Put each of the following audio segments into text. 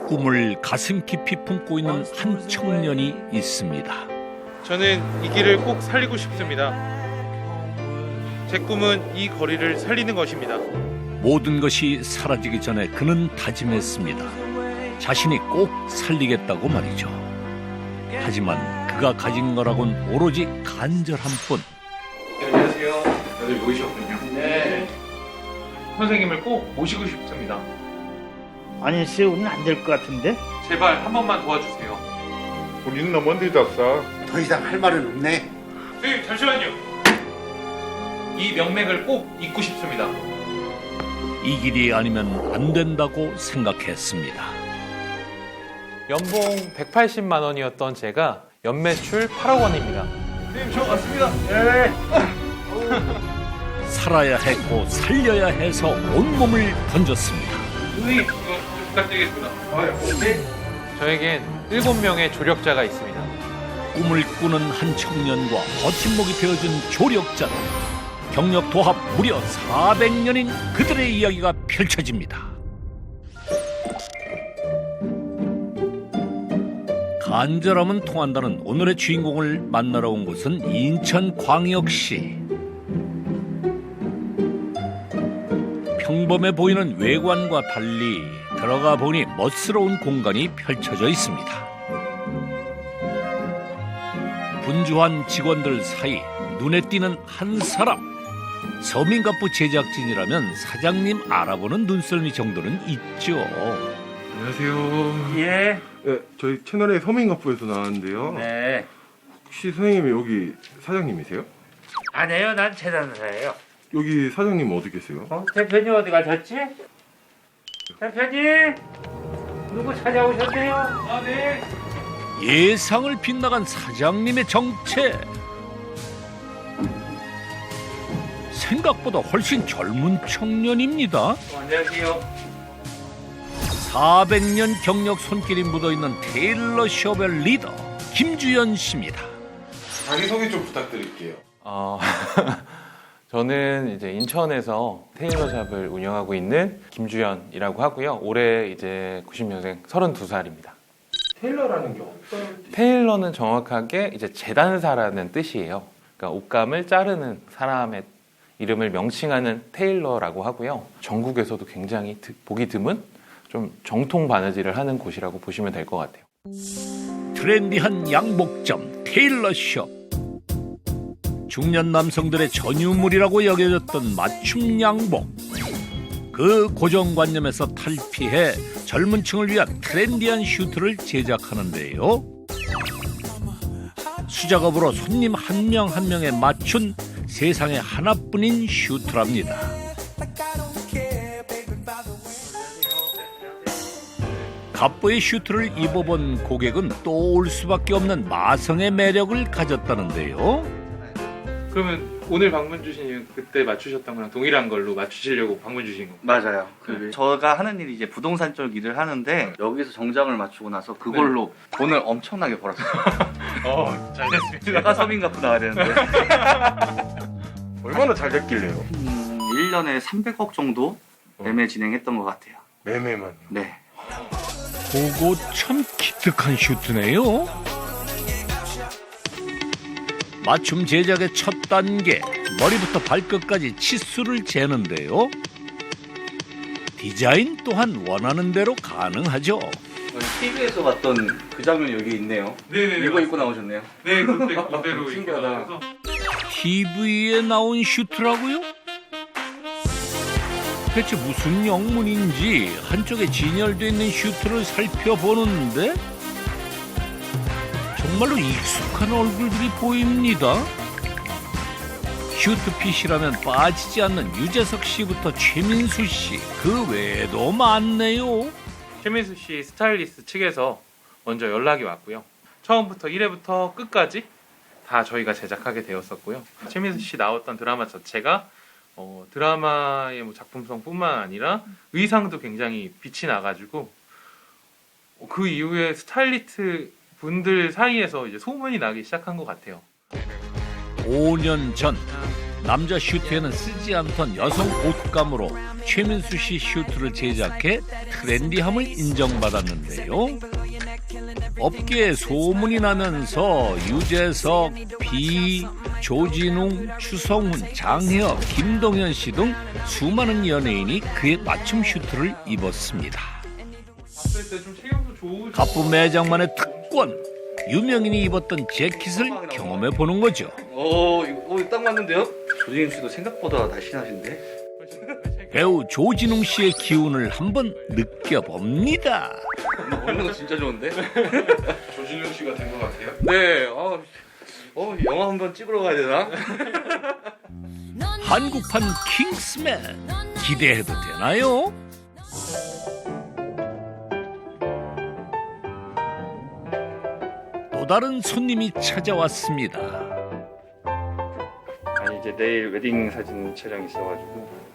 꿈을 가슴 깊이 품고 있는 한 청년이 있습니다. 저는 이 길을 꼭 살리고 싶습니다. 제 꿈은 이 거리를 살리는 것입니다. 모든 것이 사라지기 전에 그는 다짐했습니다. 자신이 꼭 살리겠다고 말이죠. 하지만 그가 가진 거라곤 오로지 간절한 뿐. 안녕하세요. 다들 모이셨군요. 네. 선생님을 꼭 모시고 싶습니다. 아니 세우면 안 될 것 같은데? 제발 한 번만 도와주세요. 우리는 너무 늦었어. 더 이상 할 말은 없네. 선생님 잠시만요. 이 명맥을 꼭 잇고 싶습니다. 이 길이 아니면 안 된다고 생각했습니다. 연봉 180만 원이었던 제가 연매출 8억 원입니다. 선생님 저 왔습니다. 네. 살아야 했고 살려야 해서 온몸을 던졌습니다. 선생님 이거 좀 부탁드리겠습니다. 네. 저에겐 7명의 조력자가 있습니다. 꿈을 꾸는 한 청년과 버팀목이 되어준 조력자들. 경력 도합 무려 400년인 그들의 이야기가 펼쳐집니다. 간절함은 통한다는 오늘의 주인공을 만나러 온 곳은 인천광역시. 평범해 보이는 외관과 달리 들어가 보니 멋스러운 공간이 펼쳐져 있습니다. 분주한 직원들 사이 눈에 띄는 한 사람. 서민갑부 제작진이라면 사장님 알아보는 눈썰미 정도는 있죠. 안녕하세요. 예. 네, 저희 채널에 서민갑부에서 나왔는데요. 네. 혹시 선생님이 여기 사장님이세요? 아니에요. 난 재단사예요. 여기 사장님 어디 계세요? 대표님 어디 가셨지? 대표님 누구 찾아오셨네요? 아 네. 예상을 빗나간 사장님의 정체. 생각보다 훨씬 젊은 청년입니다. 안녕하세요. 400년 경력 손길이 묻어있는 테일러숍의 리더 김주연 씨입니다. 자기소개 좀 부탁드릴게요. 저는 이제 인천에서 테일러샵을 운영하고 있는 김주연이라고 하고요. 올해 이제 90년생 32살입니다. 테일러라는 게 어떤? 테일러는 정확하게 이제 재단사라는 뜻이에요. 그러니까 옷감을 자르는 사람의 이름을 명칭하는 테일러라고 하고요. 전국에서도 굉장히 보기 드문 좀 정통 바느질을 하는 곳이라고 보시면 될 것 같아요. 트렌디한 양복점 테일러숍. 중년 남성들의 전유물이라고 여겨졌던 맞춤 양복. 그 고정관념에서 탈피해 젊은 층을 위한 트렌디한 슈트를 제작하는데요. 수작업으로 손님 한 명 한 명에 맞춘 세상에 하나뿐인 슈트랍니다. 갑부의 슈트를 입어본 고객은 또 올 수밖에 없는 마성의 매력을 가졌다는데요. 그러면 오늘 방문 주신 이유 그때 맞추셨던 거랑 동일한 걸로 맞추시려고 방문 주신 건가요? 맞아요. 제가 하는 일이 이제 부동산 쪽 일을 하는데 여기서 정장을 맞추고 나서 그걸로 돈을 엄청나게 벌었어요. 잘 됐습니다. 제가 서민갑부 나와야 되는데 얼마나 잘 됐길래요? 1년에 300억 정도 매매 진행했던 것 같아요. 매매만. 네. 그거 참 기특한 슈트네요. 맞춤 제작의 첫 단계, 머리부터 발끝까지 치수를 재는데요. 디자인 또한 원하는 대로 가능하죠. TV에서 봤던 그 장면이 여기 있네요. 네네네. 이거 입고 나오셨네요. 네, 그대로 신기하다. TV에 나온 슈트라고요? 대체 무슨 영문인지 한쪽에 진열되어 있는 슈트를 살펴보는데 정말로 익숙한 얼굴들이 보입니다. 슈트핏이라면 빠지지 않는 유재석 씨부터 최민수 씨, 그 외에도 많네요. 최민수 씨 스타일리스트 측에서 먼저 연락이 왔고요. 처음부터 1회부터 끝까지 다 저희가 제작하게 되었었고요. 최민수 씨 나왔던 드라마 자체가 드라마의 작품성뿐만 아니라 의상도 굉장히 빛이 나가지고 그 이후에 스타일리스트 분들 사이에서 이제 소문이 나기 시작한 것 같아요. 5년 전 남자 슈트에는 쓰지 않던 여성 옷감으로 최민수 씨 슈트를 제작해 트렌디함을 인정받았는데요. 업계에 소문이 나면서 유재석, 비, 조진웅, 추성훈, 장혜업, 김동현 씨 등 수많은 연예인이 그의 맞춤 슈트를 입었습니다. 봤을 때 좀 체형도 좋으시고 갑부 매장만의 특권, 유명인이 입었던 재킷을 경험해 보는 거죠. 이거 딱 맞는데요? 조진웅 씨도 생각보다 날씬하신데? 배우 조진웅 씨의 기운을 한번 느껴봅니다. 먹는 거 진짜 좋은데? 조진웅 씨가 된 것 같아요? 네. 영화 한번 찍으러 가야 되나? 한국판 킹스맨 기대해도 되나요? 또 다른 손님이 찾아왔습니다. 아니 이제 내일 웨딩 사진 촬영 있어가지고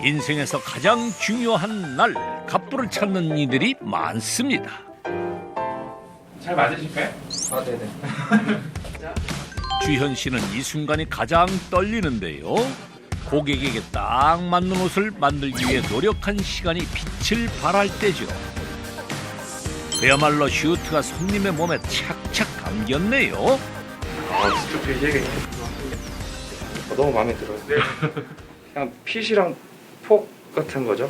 인생에서 가장 중요한 날, 갑부를 찾는 이들이 많습니다. 잘 맞으실까요? 아 네네 주현 씨는 이 순간이 가장 떨리는데요. 고객에게 딱 맞는 옷을 만들기 위해 노력한 시간이 빛을 발할 때죠. 그야말로 슈트가 손님의 몸에 착착 감겼네요. 스투프 해야겠네 너무 마음에 들어요 그냥 핏이랑 폭 같은 거죠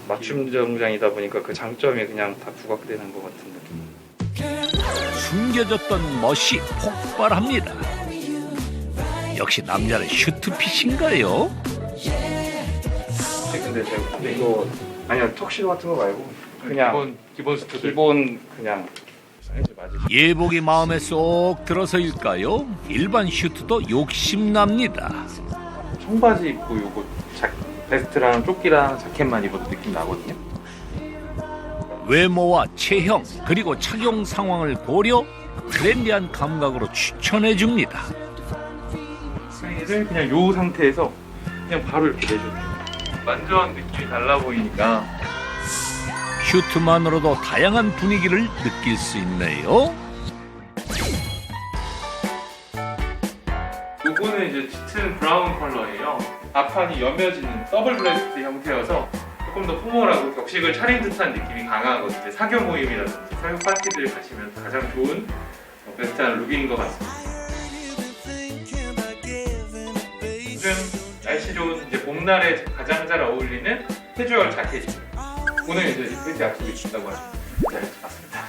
맞춤 정장이다 보니까 그 장점이 그냥 다 부각되는 것 같은 느낌 숨겨졌던 멋이 폭발합니다. 역시 남자는 슈트핏인가요? 근데 제가 이거 아니요 턱시도 같은 거 말고 그냥 기본 스튜드 기본 그냥 사이즈 맞으시죠 예복이 마음에 쏙 들어서일까요? 일반 슈트도 욕심납니다. 청바지 입고 요거 베스트랑 조끼랑 자켓만 입어도 느낌 나거든요. 외모와 체형 그리고 착용 상황을 고려 트렌디한 감각으로 추천해줍니다. 사이즈를 그냥 요 상태에서 그냥 바로 이렇게 내줘도 돼요. 완전 느낌이 달라 보이니까 슈트만으로도 다양한 분위기를 느낄 수 있네요. 요거는 이제 짙은 브라운 컬러예요. 앞판이 여며지는 더블 브레스트 형태여서 조금 더 포멀하고 격식을 차린 듯한 느낌이 강하거든요. 사교 모임이라든지 사교 파티들 가시면 가장 좋은 베스트한 룩인 것 같습니다. 요즘 날씨 좋은 이제 봄날에 가장 잘 어울리는 캐주얼 자켓이죠. 오늘 이제 리필트 약속이 있다고 하죠. 네, 맞습니다.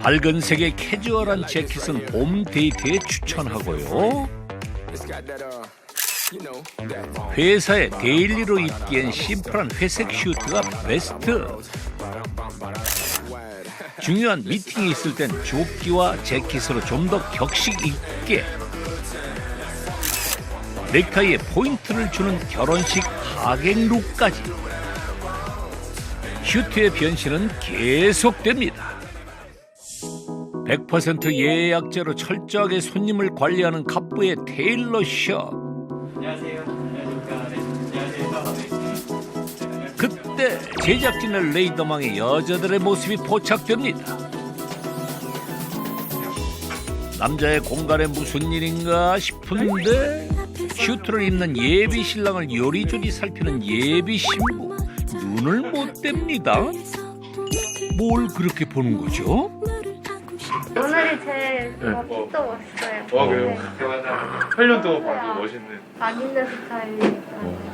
밝은 색의 캐주얼한 재킷은 봄 데이트에 추천하고요. 회사에 데일리로 입기엔 심플한 회색 슈트가 베스트. 중요한 미팅이 있을 땐 조끼와 재킷으로 좀 더 격식 있게. 넥타이에 포인트를 주는 결혼식 하객 룩까지. 슈트의 변신은 계속됩니다. 100% 예약제로 철저하게 손님을 관리하는 갑부의 테일러숍. 그때 제작진의 레이더망에 여자들의 모습이 포착됩니다. 남자의 공간에 무슨 일인가 싶은데 슈트를 입는 예비 신랑을 요리조리 살피는 예비 신부. 눈을 못 뗍니다. 뭘 그렇게 보는 거죠? 오늘이 제일 핏도 멋있어요. 그래요? 대화나 8년 동안 봐도 멋있는. 맛있는 스타일이니까.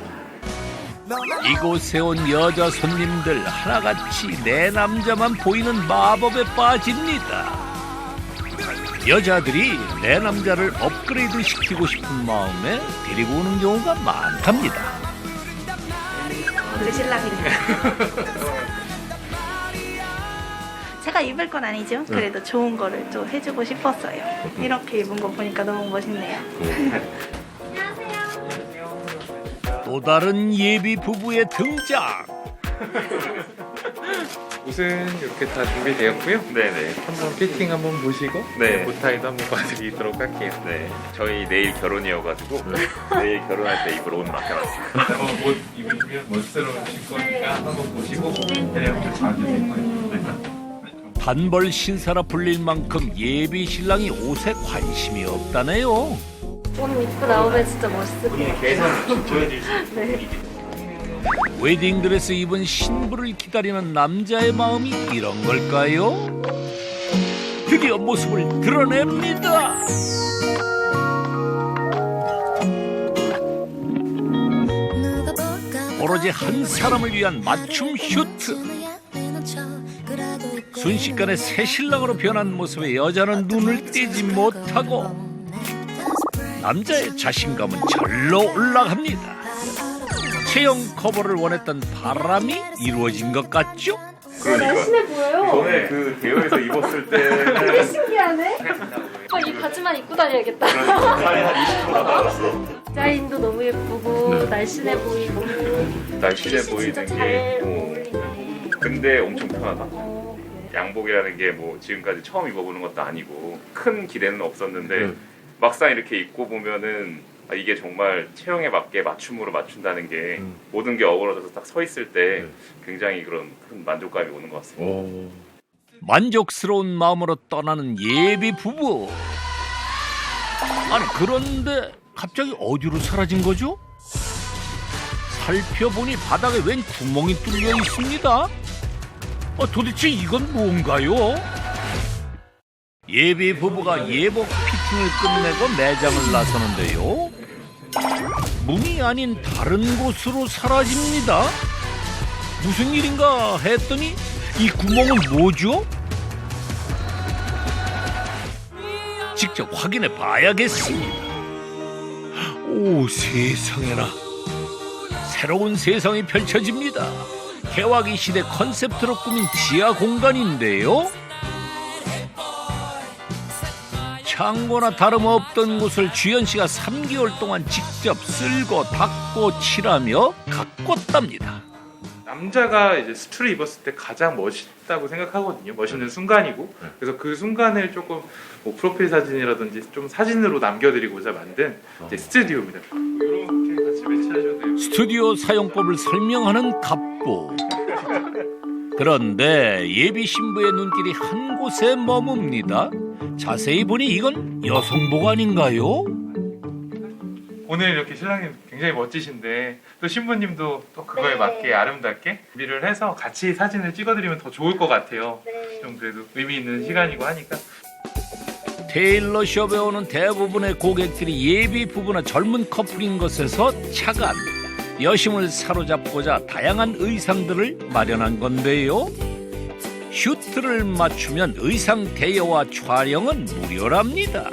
이곳에 온 여자 손님들 하나같이 내 남자만 보이는 마법에 빠집니다. 여자들이 내 남자를 업그레이드 시키고 싶은 마음에 데리고 오는 경우가 많답니다. 제 신랑입니다. 제가 입을 건 아니죠. 그래도 좋은 거를 또 해주고 싶었어요. 이렇게 입은 거 보니까 너무 멋있네요. 또 다른 예비 부부의 등장. 옷은 이렇게 다 준비되었고요. 네네. 한번 피팅 한번 보시고 네. 보타이도 한번 봐드리도록 할게요. 네. 저희 내일 결혼이어가지고 내일 결혼할 때 입을 옷 맡겨놨습니다. 한번 옷 입으시면 멋스러우실 거니까 한번 보시고 그냥 좀 봐주실 거예요. 단벌 신사라 불릴 만큼 예비 신랑이 옷에 관심이 없다네요. 옷 입고 나오면 진짜 멋있을 것 같아요. 네. 웨딩드레스 입은 신부를 기다리는 남자의 마음이 이런 걸까요? 드디어 모습을 드러냅니다. 오로지 한 사람을 위한 맞춤 슈트. 순식간에 새 신랑으로 변한 모습에 여자는 눈을 떼지 못하고 남자의 자신감은 절로 올라갑니다. 체형 커버를 원했던 바람이 이루어진 것 같죠? 날씬해 보여요. 전에 그 대여에서 입었을 되게 때 신기하네. 이 바지만 입고 다녀야겠다. 살이 한 20kg 나왔어. 디자인도 너무 예쁘고 날씬해 보이고 날씬해 핏이 보이는 진짜 게 잘 어울리네. 근데 엄청 편하다. 그래. 양복이라는 게 뭐 지금까지 처음 입어보는 것도 아니고 큰 기대는 없었는데 막상 이렇게 입고 보면은 아, 이게 정말 체형에 맞게 맞춤으로 맞춘다는 게 모든 게 어우러져서 딱 서 있을 때 굉장히 그런 큰 만족감이 오는 것 같습니다. 만족스러운 마음으로 떠나는 예비 부부. 아니 그런데 갑자기 어디로 사라진 거죠? 살펴보니 바닥에 웬 구멍이 뚫려 있습니다. 도대체 이건 뭔가요? 예비 부부가 예복 피팅을 끝내고 매장을 나서는데요. 문이 아닌 다른 곳으로 사라집니다. 무슨 일인가 했더니 이 구멍은 뭐죠? 직접 확인해 봐야겠습니다. 오, 세상에나. 새로운 세상이 펼쳐집니다. 개화기 시대 컨셉트로 꾸민 지하 공간인데요. 창고나 다름없던 곳을 주연 씨가 3개월 동안 직접 쓸고 닦고 칠하며 가꿨답니다. 남자가 이제 수트를 입었을 때 가장 멋있다고 생각하거든요. 멋있는 순간이고 그래서 그 순간을 조금 뭐 프로필 사진이라든지 좀 사진으로 남겨드리고자 만든 이제 스튜디오입니다. 이렇게 같이 매치하셔도 돼요. 스튜디오 사용법을 설명하는 갑부. 그런데 예비 신부의 눈길이 한 곳에 머뭅니다. 자세히 보니 이건 여성복 아닌가요? 오늘 이렇게 신랑님 굉장히 멋지신데 또 신부님도 또 그거에 네. 맞게 아름답게 준비를 해서 같이 사진을 찍어드리면 더 좋을 것 같아요. 네. 좀 그래도 의미 있는 시간이고 하니까. 테일러숍에 오는 대부분의 고객들이 예비 부부나 젊은 커플인 것에서 차관, 여심을 사로잡고자 다양한 의상들을 마련한 건데요. 슈트를 맞추면 의상 대여와 촬영은 무료랍니다.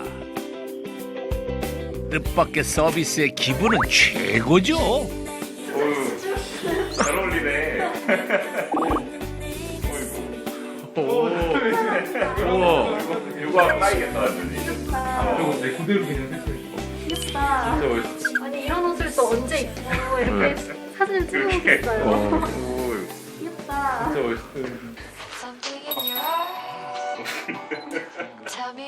뜻밖의 서비스의 기분은 최고죠. 잘 어울리네. 우와. 이거 빠이겠다 완전히. 이거 내 그대로 그냥 했어요. 귀엽다. 진짜 멋있어. 아니 이런 옷을 또 언제 입고 이렇게 사진을 찍어보겠어요. 귀엽다. 진짜 멋있어요.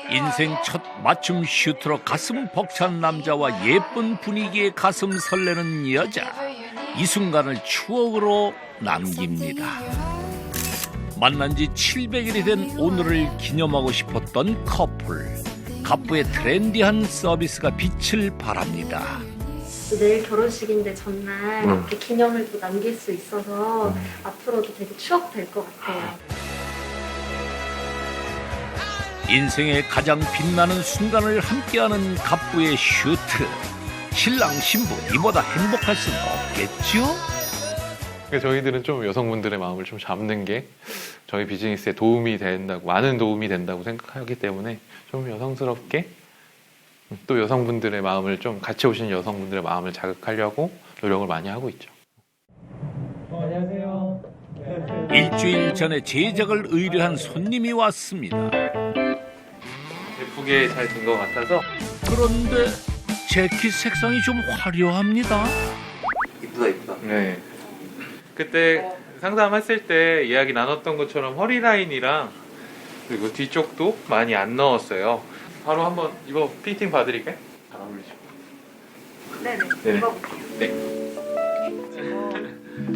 인생 첫 맞춤 슈트로 가슴 벅찬 남자와 예쁜 분위기에 가슴 설레는 여자. 이 순간을 추억으로 남깁니다. 만난 지 700일이 된 오늘을 기념하고 싶었던 커플. 갑부의 트렌디한 서비스가 빛을 발합니다. 내일 결혼식인데 전날 이렇게 기념을 또 남길 수 있어서 앞으로도 되게 추억 될 것 같아요. 인생의 가장 빛나는 순간을 함께하는 갑부의 슈트. 신랑 신부 이보다 행복할 수는 없겠죠? 그러니까 저희들은 좀 여성분들의 마음을 좀 잡는 게 저희 비즈니스에 도움이 된다고, 많은 도움이 된다고 생각하기 때문에 좀 여성스럽게 또 여성분들의 마음을 좀 같이 오신 여성분들의 마음을 자극하려고 노력을 많이 하고 있죠. 안녕하세요. 일주일 전에 제작을 의뢰한 손님이 왔습니다. 예쁘게 잘 된 것 같아서 그런데 재킷 색상이 좀 화려합니다. 이쁘다 이쁘다. 네. 그때 상담했을 때 이야기 나눴던 것처럼 허리 라인이랑 그리고 뒤쪽도 많이 안 넣었어요. 바로 한번 이거 피팅 봐드릴까요? 잘 어울리죠? 네네. 네. 입어볼게요. 네.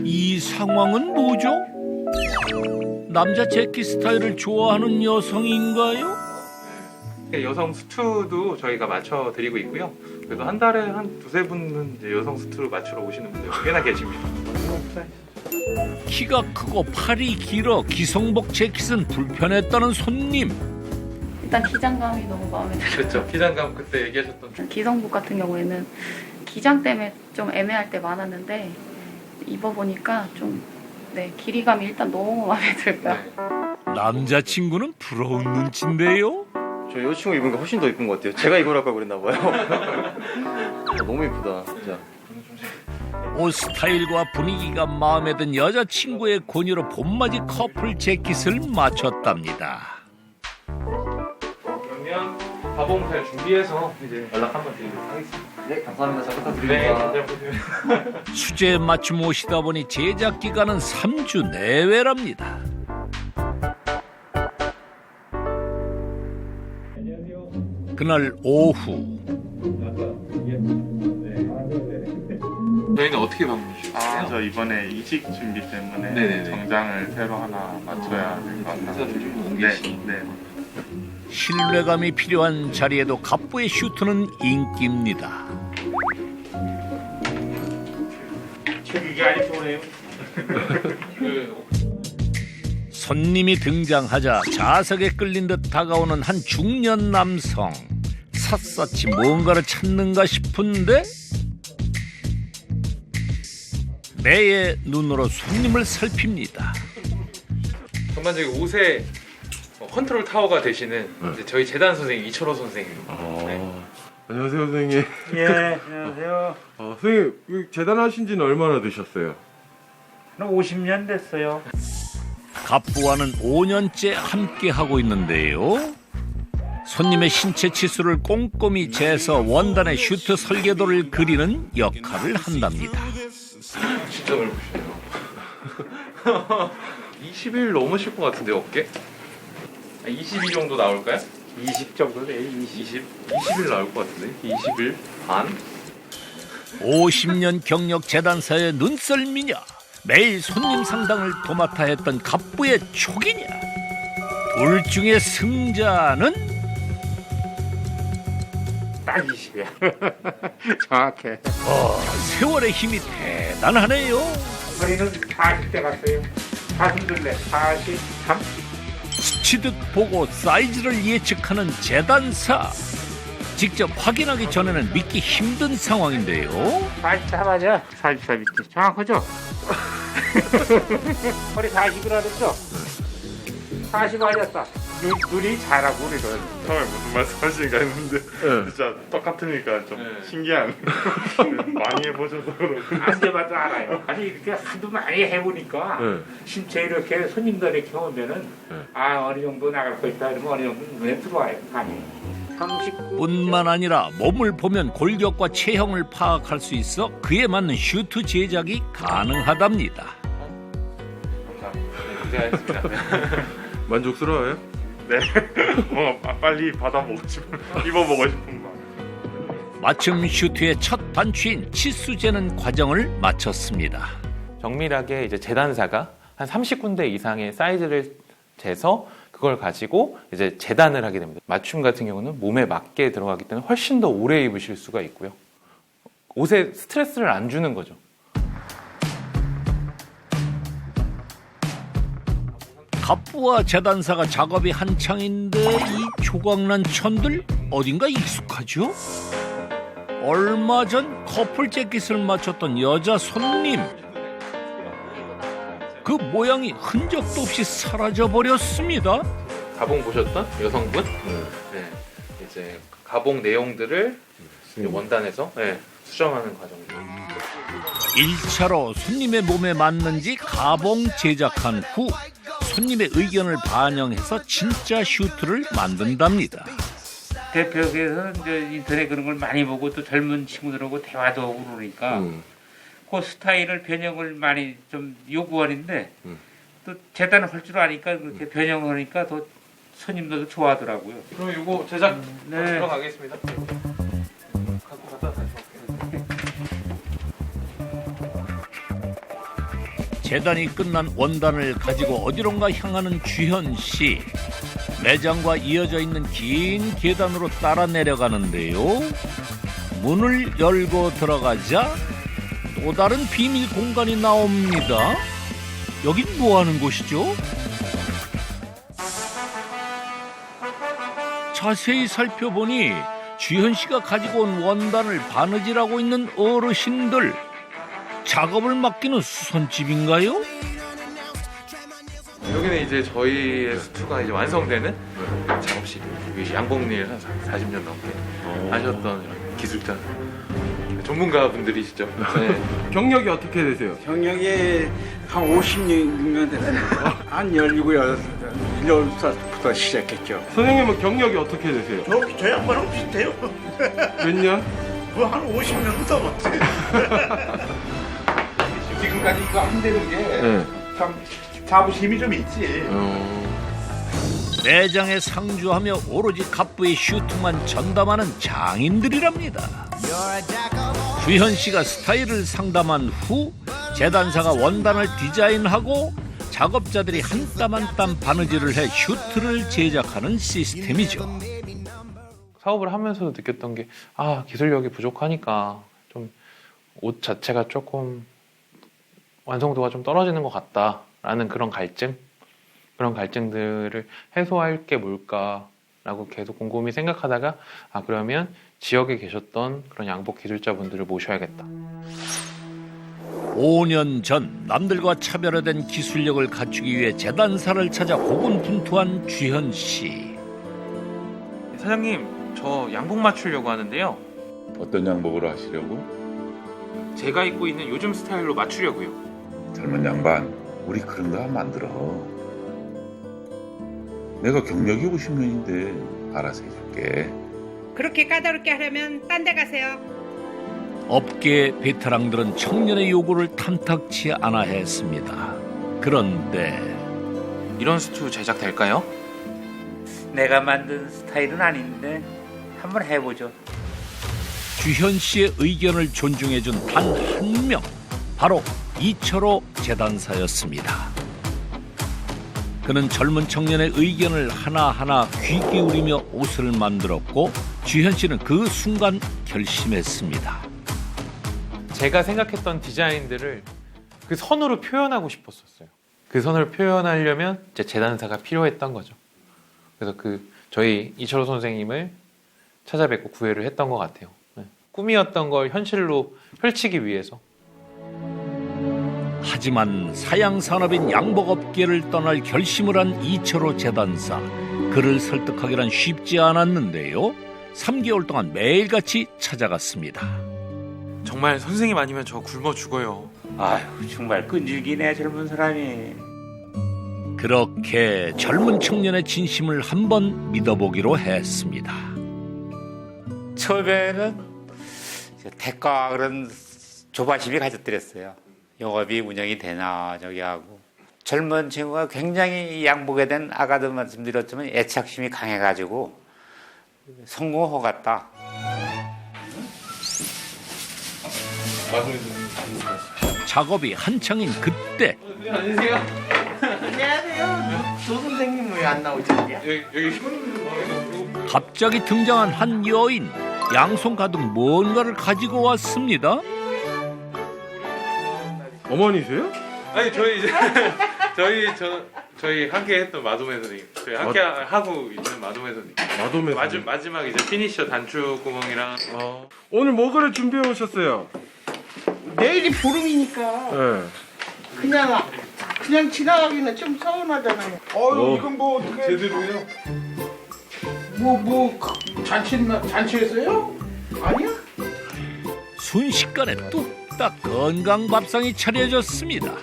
이 상황은 뭐죠? 남자 재킷 스타일을 좋아하는 여성인가요? 여성 수트도 저희가 맞춰 드리고 있고요. 그래도 한 달에 한 두세 분은 이제 여성 수트를 맞추러 오시는 분들 꽤나 계십니다. 키가 크고 팔이 길어 기성복 재킷은 불편했다는 손님. 일단 기장감이 너무 마음에 들어요. 그렇죠. 기장감 그때 얘기하셨던 기성복 같은 경우에는 기장 때문에 좀 애매할 때 많았는데 입어보니까 좀 길이감이 일단 너무 마음에 들고요. 남자친구는 부러운 눈치인데요. 저 여자친구 입은 게 훨씬 더 이쁜 것 같아요. 제가 입으라고 그랬나 봐요. 너무 이쁘다 진짜. 옷 스타일과 분위기가 마음에 든 여자친구의 권유로 봄맞이 커플 재킷을 맞췄답니다. 그러면 가봉 잘 준비해서 이제 연락 한번 드리도록 하겠습니다. 네 감사합니다. 잘 네, 부탁드립니다. 수제에 맞춤 옷이다 보니 제작 기간은 3주 내외랍니다. 그날 오후 저희는 어떻게 방문하셨어요? 저 이번에 이직 준비 때문에 네네네. 정장을 새로 하나 맞춰야 될 것 같아서. 네. 신뢰감이 필요한 자리에도 갑부의 슈트는 인기입니다. 이게 아주 좋네요. 손님이 등장하자 좌석에 끌린 듯 다가오는 한 중년 남성. 샅샅이 뭔가를 찾는가 싶은데 매의 눈으로 손님을 살핍니다. 전반적인 옷의 컨트롤 타워가 되시는 이제 저희 재단 선생님 이철호 선생님입니다. 안녕하세요, 선생님. 예, 안녕하세요. 선생님, 재단하신 지는 얼마나 되셨어요? 한 50년 됐어요. 갑부와는 5년째 함께하고 있는데요. 손님의 신체 치수를 꼼꼼히 재서 원단의 슈트 설계도를 그리는 역할을 한답니다. 진짜 넓으시네요. 20일 넘으실 것 같은데 어깨? 22 정도 나올까요? 20 정도 돼요. 20. 20일 나올 것 같은데? 20일 반? 50년 경력 재단사의 눈썰미냐, 매일 손님 상담을 도맡아 했던 갑부의 촉이냐, 둘 중에 승자는 딱 20이야. 정확해. 세월의 힘이 대단하네요. 우리는 40대 갔어요. 40둘레, 40, 30. 스치듯 보고 사이즈를 예측하는 재단사. 직접 확인하기 전에는 믿기 힘든 상황인데요. 44 맞아. 44 밑에. 정확하죠? 허리 40이라 그랬죠? 40 맞았다. 눈이 잘하고 우리는. 처음에 무슨 말씀하시는가 했는데 진짜 똑같으니까 좀 신기한. 많이 해보셔서 그런가. 앉아봐도 알아요. 아니 이렇게 하도 많이 해보니까 신체 이렇게 손님들 이렇게 오면은 어느 정도 나갈 거 있다 이러면 어느 정도 눈에 들어와요. 아니. 39. 뿐만 아니라 몸을 보면 골격과 체형을 파악할 수 있어 그에 맞는 슈트 제작이 가능하답니다. 고생하셨습니다. 만족스러워요? 네. 빨리 받아보고 싶은, 입어보고 싶은 마음. 맞춤 슈트의 첫 단추인 치수 재는 과정을 마쳤습니다. 정밀하게 이제 재단사가 한 30군데 이상의 사이즈를 재서 그걸 가지고 이제 재단을 하게 됩니다. 맞춤 같은 경우는 몸에 맞게 들어가기 때문에 훨씬 더 오래 입으실 수가 있고요. 옷에 스트레스를 안 주는 거죠. 갑부와 재단사가 작업이 한창인데 이 조각난 천들 어딘가 익숙하죠? 얼마 전 커플 재킷을 맞췄던 여자 손님. 그 모양이 흔적도 없이 사라져 버렸습니다. 가봉 보셨던 여성분? 네. 이제 가봉 내용들을 이제 원단에서 수정하는 과정입니다. 1차로 손님의 몸에 맞는지 가봉 제작한 후 손님의 의견을 반영해서 진짜 슈트를 만든답니다. 대표께서 이제 인터넷 그런 걸 많이 보고 또 젊은 친구들하고 대화도 하고 그러니까 그 스타일을 변형을 많이 좀 요구하는데 또 재단을 할 줄 아니까 그렇게 변형을 하니까 더 손님들도 좋아하더라고요. 그럼 이거 제작 네. 들어가겠습니다. 갖고 갔다 다시 올게요. 재단이 끝난 원단을 가지고 어디론가 향하는 주현 씨. 매장과 이어져 있는 긴 계단으로 따라 내려가는데요. 문을 열고 들어가자 또 다른 비밀 공간이 나옵니다. 여긴 뭐 하는 곳이죠? 자세히 살펴보니 주현 씨가 가지고 온 원단을 바느질하고 있는 어르신들. 작업을 맡기는 수선집인가요? 여기는 이제 저희의 스투가 이제 완성되는 작업실. 여기 양봉일 한 40년 넘게 하셨던 이런 기술자 전문가 분들이시죠. 네. 경력이 어떻게 되세요? 경력이 한 50년 됐어요. 한 17살부터 시작했죠. 선생님은 경력이 어떻게 되세요? 저 양반하고 비슷해요. 몇 년? 한 50년 넘었지. 지금까지 이거 안 되는 게 참 자부심이 좀 있지. 매장에 상주하며 오로지 갑부의 슈트만 전담하는 장인들이랍니다. 주현 씨가 스타일을 상담한 후 재단사가 원단을 디자인하고 작업자들이 한 땀 한 땀 바느질을 해 슈트를 제작하는 시스템이죠. 사업을 하면서도 느꼈던 게 기술력이 부족하니까 좀 옷 자체가 조금 완성도가 좀 떨어지는 것 같다라는 그런 갈증들을 해소할 게 뭘까라고 계속 곰곰이 생각하다가 그러면 지역에 계셨던 그런 양복 기술자분들을 모셔야겠다. 5년 전 남들과 차별화된 기술력을 갖추기 위해 재단사를 찾아 고군분투한 주현 씨. 사장님, 저 양복 맞추려고 하는데요. 어떤 양복으로 하시려고? 제가 입고 있는 요즘 스타일로 맞추려고요. 젊은 양반, 우리 그런 거 하면 안 들어. 내가 경력이 50년인데 알아서 해줄게. 그렇게 까다롭게 하려면 딴 데 가세요. 업계 베테랑들은 청년의 요구를 탐탁치 않아 했습니다. 그런데 이런 스투 제작될까요? 내가 만든 스타일은 아닌데 한번 해보죠. 주현 씨의 의견을 존중해준 단 한 명, 바로 이철호 재단사였습니다. 그는 젊은 청년의 의견을 하나하나 귀 기울이며 옷을 만들었고 주현 씨는 그 순간 결심했습니다. 제가 생각했던 디자인들을 그 선으로 표현하고 싶었었어요. 그 선을 표현하려면 이제 재단사가 필요했던 거죠. 그래서 저희 이철호 선생님을 찾아뵙고 구애를 했던 것 같아요. 꿈이었던 걸 현실로 펼치기 위해서. 하지만 사양산업인 양복업계를 떠날 결심을 한 이철호 재단사. 그를 설득하기란 쉽지 않았는데요. 3개월 동안 매일같이 찾아갔습니다. 정말 선생님 아니면 저 굶어 죽어요. 아유, 정말 끈질기네 젊은 사람이. 그렇게 젊은 청년의 진심을 한번 믿어보기로 했습니다. 처음에는 대가 그런 조바심이 가졌더랬어요. 영업이 운영이 되나 저기 하고. 젊은 친구가 굉장히 이 양복에 대한 아까도 말씀드렸지만 애착심이 강해가지고 성공호 같다. 작업이 한창인 그때 안녕하세요. 조 선생님 왜 안 나오셨냐? 갑자기 등장한 한 여인. 양손 가득 뭔가를 가지고 왔습니다. 어머니세요? 아니 저희 함께 했던 마도매 선생님. 저희 함께 하고 있는 마도매 선생님. 마도매 선생님. 마지막 이제 피니셔 단추 구멍이랑. 오늘 뭐를 준비해 오셨어요? 내일이 보름이니까 네. 그냥 지나가기는 좀 서운하잖아요. 이건 뭐 어떻게 제대로요? 잔치했어요? 아니야? 순식간에 뚝딱 건강 밥상이 차려졌습니다.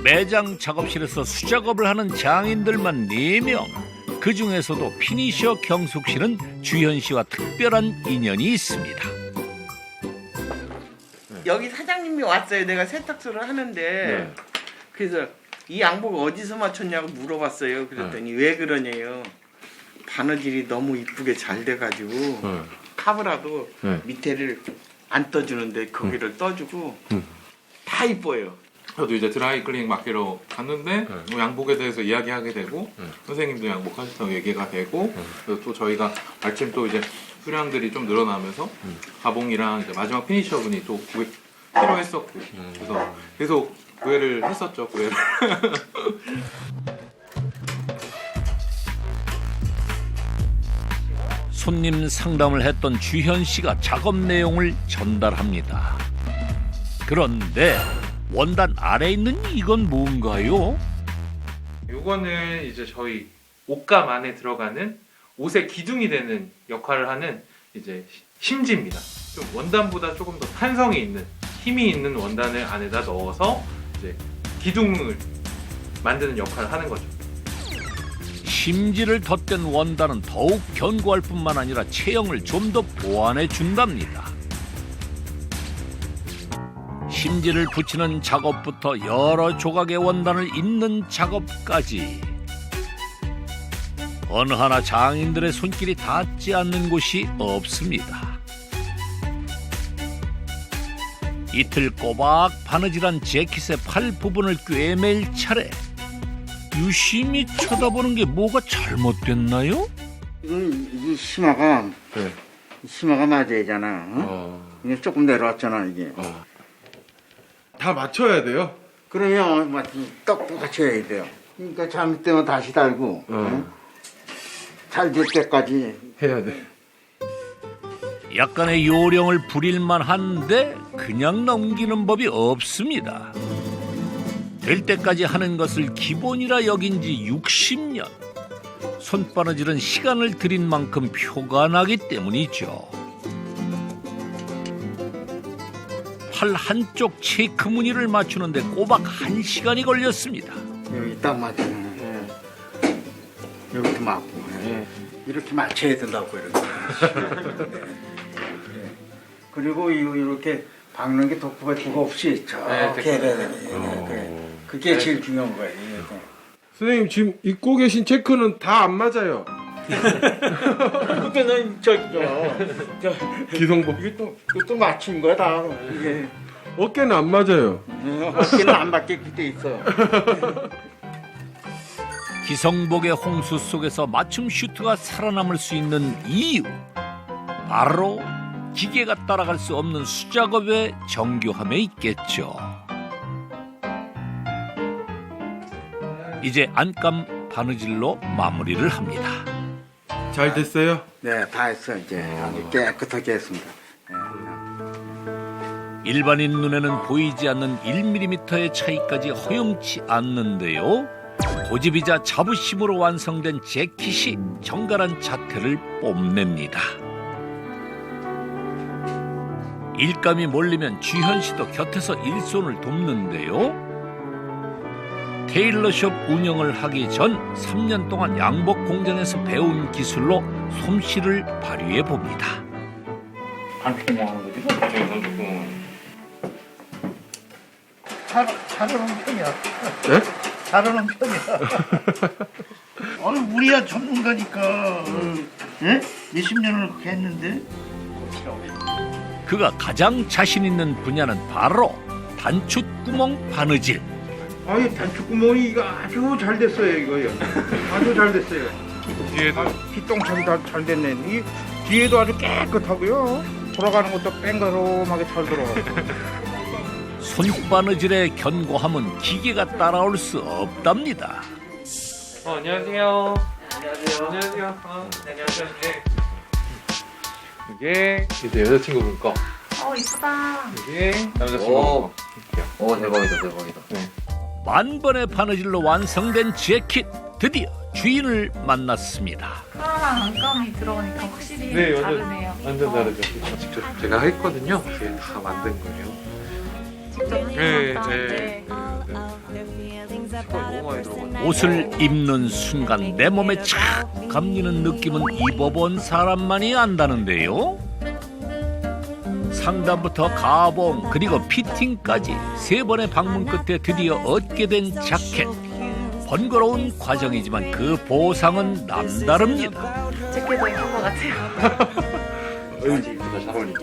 매장 작업실에서 수작업을 하는 장인들만 4명. 그 중에서도 피니셔 경숙 씨는 주현 씨와 특별한 인연이 있습니다. 여기 사장님이 왔어요. 내가 세탁소를 하는데 그래서 이 양복 어디서 맞췄냐고 물어봤어요. 그랬더니 왜 그러냐요. 바느질이 너무 이쁘게 잘 돼가지고 카브라도 밑에를 안 떠주는데 거기를 떠주고 다 이뻐요. 저도 이제 드라이 클리닝 맡기러 갔는데 뭐 양복에 대해서 이야기하게 되고 선생님도 양복하셨다고 얘기가 되고 그리고 또 저희가 마침 또 이제 수량들이 좀 늘어나면서 가봉이랑 이제 마지막 피니셔분이 또 필요했었고 그래서 계속 구애를 했었죠. 구애를. 손님 상담을 했던 주현 씨가 작업 내용을 전달합니다. 그런데 원단 아래에 있는 이건 뭔가요? 요거는 이제 저희 옷감 안에 들어가는 옷의 기둥이 되는 역할을 하는 이제 심지입니다. 좀 원단보다 조금 더 탄성이 있는 힘이 있는 원단을 안에다 넣어서 이제 기둥을 만드는 역할을 하는 거죠. 심지를 덧댄 원단은 더욱 견고할 뿐만 아니라 체형을 좀 더 보완해 준답니다. 심지를 붙이는 작업부터 여러 조각의 원단을 잇는 작업까지 어느 하나 장인들의 손길이 닿지 않는 곳이 없습니다. 이틀 꼬박 바느질한 재킷의 팔 부분을 꿰맬 차례. 유심히 쳐다보는 게 뭐가 잘못됐나요? 이 심화가 심화가 맞아야 되잖아. 이게 조금 내려왔잖아 이게. 다 맞춰야 돼요? 그러면 똑같이 해야 돼요. 그러니까 잘못되면 다시 달고 잘 될 때까지 해야 돼. 약간의 요령을 부릴만 한데 그냥 넘기는 법이 없습니다. 될 때까지 하는 것을 기본이라 여긴 지 60년. 손바느질은 시간을 들인 만큼 표가 나기 때문이죠. 팔 한쪽 체크 무늬를 맞추는데 꼬박 1시간이 걸렸습니다. 여기 딱 맞추는 여기도 맞고 이렇게 맞춰야 된다고 이렇게. 그리고 이렇게 박는 게 독후가 없이 저렇게 해야 되는 그게 제일 중요한 거예요. 선생님 지금 입고 계신 체크는 다 안 맞아요. 그때는 기성복. 이것도 맞춘 거야 다. 이게 어깨는 안 맞아요. 어깨는 안 맞게 그때 있어. 기성복의 홍수 속에서 맞춤 슈트가 살아남을 수 있는 이유, 바로 기계가 따라갈 수 없는 수작업의 정교함에 있겠죠. 이제 안감 바느질로 마무리를 합니다. 잘 됐어요? 네, 다 했어 이제 아주 깨끗하게 했습니다. 일반인 눈에는 보이지 않는 1mm의 차이까지 허용치 않는데요. 고집이자 자부심으로 완성된 재킷이 정갈한 자태를 뽐냅니다. 일감이 몰리면 주현 씨도 곁에서 일손을 돕는데요. 테일러숍 운영을 하기 전 3년 동안 양복 공장에서 배운 기술로 솜씨를 발휘해 봅니다. 반품하는 거지 뭐. 잘하는 편이야. 네? 잘하는 편이야. 우리야 전문가니까. 예? 20년을 그렇게 했는데. 그가 가장 자신 있는 분야는 바로 단추구멍 바느질. 아니 단추구멍이 이거 아주 잘 됐어요 이거요. 아주 잘 됐어요. 뒤에도 피똥차게 잘 됐네. 이 뒤에도 아주 깨끗하고요. 돌아가는 것도 뺑가름하게 잘 돌아가고. 손바느질의 견고함은 기계가 따라올 수 없답니다. 안녕하세요. 안녕하세요. 안녕하세요. 이게 이제 여자친구분 거. 이쁘다. 이게 남자친구 거. 대박이다. 네. 만번의 바느질로 완성된 재킷, 드디어 주인을 만났습니다. 하나랑 안감이 들어가니까 확실히 네, 다르네요. 완전 다르죠. 직접 제가 했거든요. 이게 다 만든 거예요. 직접 네, 네. 너무 많이 들어갔네. 옷을 입는 순간 내 몸에 착 감기는 느낌은 입어본 사람만이 안다는데요. 상담부터 가봉 그리고 피팅까지 3번의 방문 끝에 드디어 얻게 된 자켓. 번거로운 과정이지만 그 보상은 남다릅니다. 제게도 예쁜 것 같아요. 잘 어울린다.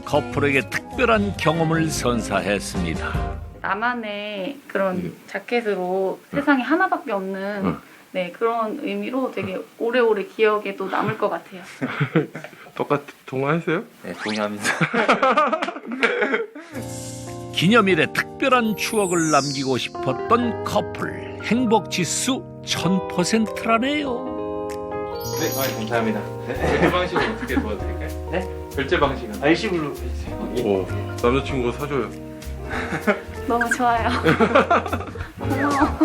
커플에게 특별한 경험을 선사했습니다. 나만의 그런 자켓으로 세상에 하나밖에 없는 네, 그런 의미로 되게 오래오래 기억에도 남을 것 같아요. 동화했어요? 네, 동의합니다. 기념일에 특별한 추억을 남기고 싶었던 커플. 행복 지수 1000%라네요. 네, 감사합니다. 결제 방식은 어떻게 도와드릴까요? 네? 결제 방식은 IC블로 해주세요. 오, 남자친구가 사줘요. 너무 좋아요. 고마워.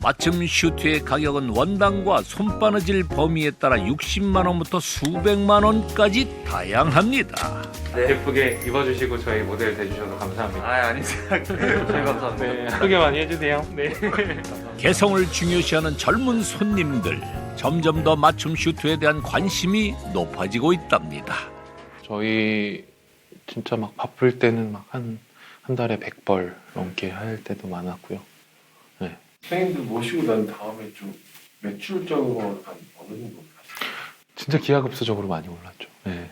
맞춤 슈트의 가격은 원단과 손바느질 범위에 따라 60만 원부터 수백만 원까지 다양합니다. 네. 예쁘게 입어주시고 저희 모델 돼주셔서 감사합니다. 아닙니다. 저희 감사합니다. 네, 예쁘게 많이 해주세요. 네. 개성을 중요시하는 젊은 손님들. 점점 더 맞춤 슈트에 대한 관심이 높아지고 있답니다. 저희 진짜 막 바쁠 때는 막 한 달에 100벌 넘게 할 때도 많았고요. 네. 선생님들 모시고 난 다음에 좀 매출적으로 한 어느 정도? 진짜 기하급수적으로 많이 올랐죠. 네.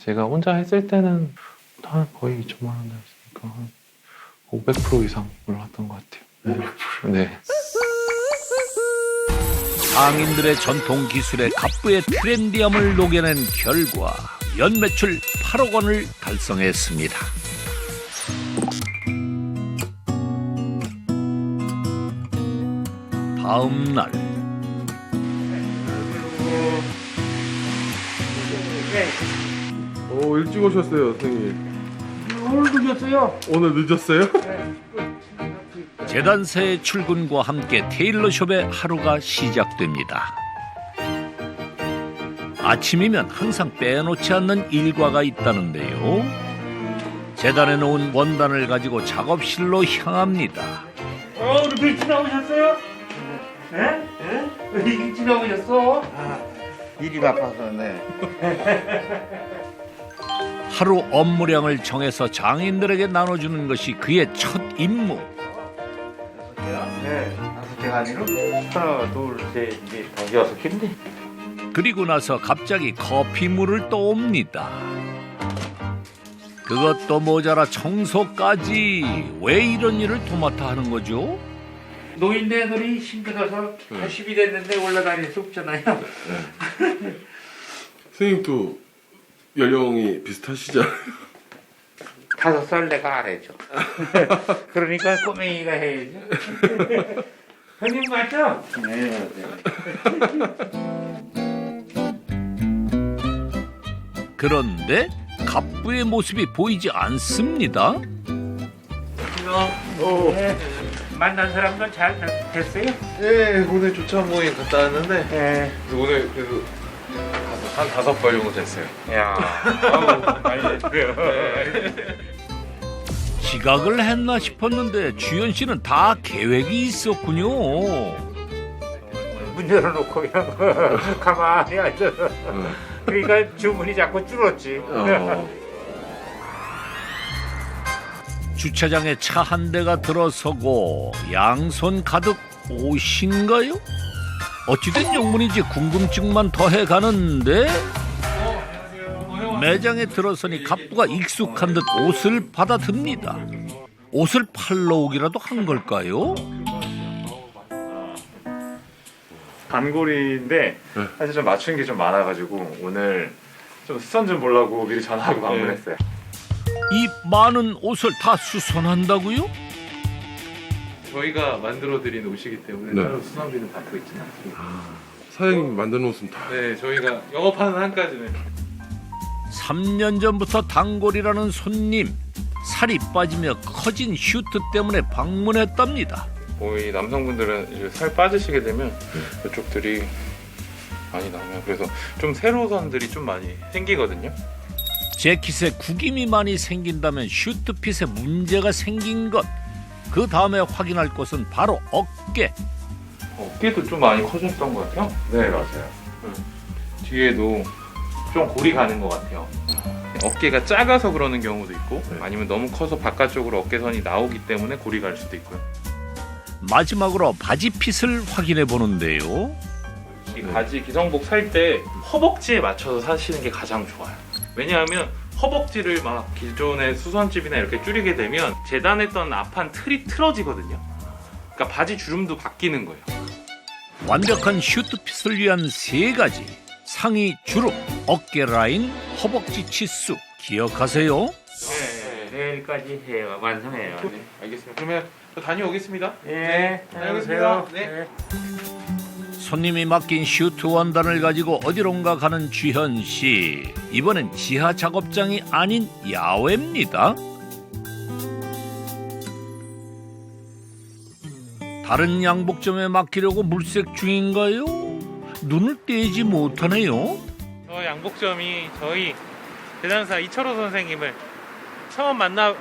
제가 혼자 했을 때는 한 거의 2천만 원 했으니까 한 500% 이상 올랐던 것 같아요. 네. 네. 상인들의 전통 기술에 갑부의 트렌디함을 녹여낸 결과 연매출 8억 원을 달성했습니다. 다음 날 오, 일찍 오셨어요, 선생님. 오늘 늦었어요. 오늘 늦었어요? 재단사의 출근과 함께 테일러숍의 하루가 시작됩니다. 아침이면 항상 빼놓지 않는 일과가 있다는데요. 재단해 놓은 원단을 가지고 작업실로 향합니다. 오늘 일찍 나오셨어요? 네? 네? 일찍 나오셨어? 일이 바빠서 네. 하루 업무량을 정해서 장인들에게 나눠주는 것이 그의 첫 임무. 네. 5개가 아니고 하나, 둘, 셋, 넷, 다섯, 6개인데. 그리고 나서 갑자기 커피물을 떠옵니다. 그것도 모자라 청소까지. 왜 이런 일을 도맡아 하는 거죠? 노인네들이 힘들어서 80이 됐는데 올라다닐 수 없잖아요. 선생님도 연령이 비슷하시잖아요. 5살 내가 아래죠. 그러니까 꼬맹이가 해야죠. 형님 맞죠? 네, 그런데 갑부의 모습이 보이지 않습니다. 네. 만난 사람들 잘 됐어요? 네, 오늘 조차 모임 갔다 왔는데 네. 오늘 그래도 한 5번 정도 됐어요. 야, 아우, 많이 됐어요. 지각을 했나 싶었는데 주연 씨는 다 계획이 있었군요. 문 열어놓고 그냥 가만히 앉아서. 그러니까 주문이 자꾸 줄었지. 주차장에 차 한 대가 들어서고 양손 가득 옷인가요? 어찌된 영문인지 궁금증만 더해 가는데 매장에 들어서니 갑부가 익숙한 듯 옷을 받아듭니다. 옷을 팔러 오기라도 한 걸까요? 단골인데 사실 좀 맞추는 게 좀 많아가지고 오늘 좀 수선 좀 보려고 미리 전화하고 방문했어요. 이 많은 옷을 다 수선한다고요? 저희가 만들어드린 옷이기 때문에 네. 따로 수선비는 받고 있지는 않습니다. 사장님 만든 옷은 다. 네, 저희가 영업하는 한까지는 3년 전부터 단골이라는 손님. 살이 빠지며 커진 슈트 때문에 방문했답니다. 거의 남성분들은 이제 살 빠지시게 되면 이쪽들이 많이 나와요. 그래서 좀 세로선들이 좀 많이 생기거든요. 재킷에 구김이 많이 생긴다면 슈트핏에 문제가 생긴 것. 그 다음에 확인할 것은 바로 어깨. 어깨도 좀 많이 커졌던 것 같아요. 네, 맞아요. 뒤에도 좀 골이 가는 것 같아요. 어깨가 작아서 그러는 경우도 있고 아니면 너무 커서 바깥쪽으로 어깨선이 나오기 때문에 골이 갈 수도 있고요. 마지막으로 바지 핏을 확인해 보는데요. 이 바지 기성복 살 때 허벅지에 맞춰서 사시는 게 가장 좋아요. 왜냐하면 허벅지를 막 기존의 수선집이나 이렇게 줄이게 되면 재단했던 앞판 틀이 틀어지거든요. 그러니까 바지 주름도 바뀌는 거예요. 완벽한 슈트핏을 위한 3가지. 상의 주름, 어깨 라인, 허벅지 치수 기억하세요. 내일까지 해요. 완성해요. 네, 알겠습니다. 그러면 저 다녀오겠습니다. 네, 다녀오겠습니다. 네. 손님이 맡긴 슈트 원단을 가지고 어디론가 가는 주현 씨. 이번엔 지하 작업장이 아닌 야외입니다. 다른 양복점에 맡기려고 물색 중인가요? 눈을 떼지 못하네요. 저 양복점이 저희 대단사 이철호 선생님을 처음 만나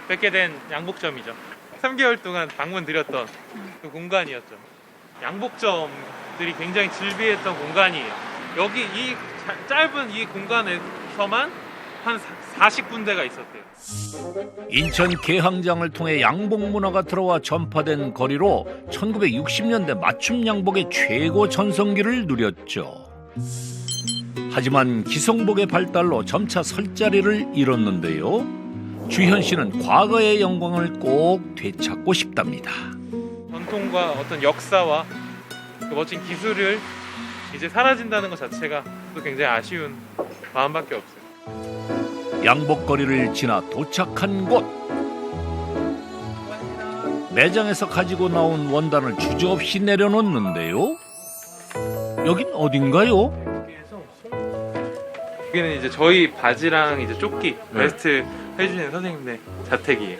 뵙게 된 양복점이죠. 3개월 동안 방문 드렸던 그 공간이었죠. 양복점들이 굉장히 즐비했던 공간이에요. 여기 이 짧은 이 공간에서만 한 40군데가 있었대요. 인천 개항장을 통해 양복 문화가 들어와 전파된 거리로 1960년대 맞춤 양복의 최고 전성기를 누렸죠. 하지만 기성복의 발달로 점차 설 자리를 잃었는데요. 주현 씨는 과거의 영광을 꼭 되찾고 싶답니다. 전통과 어떤 역사와 그 멋진 기술을 이제 사라진다는 것 자체가 또 굉장히 아쉬운 마음밖에 없어요. 양복거리를 지나 도착한 곳. 매장에서 가지고 나온 원단을 주저없이 내려놓는데요. 여긴 어딘가요? 여기는 이제 저희 바지랑 이제 조끼, 베스트 해주시는 선생님네 자택이에요.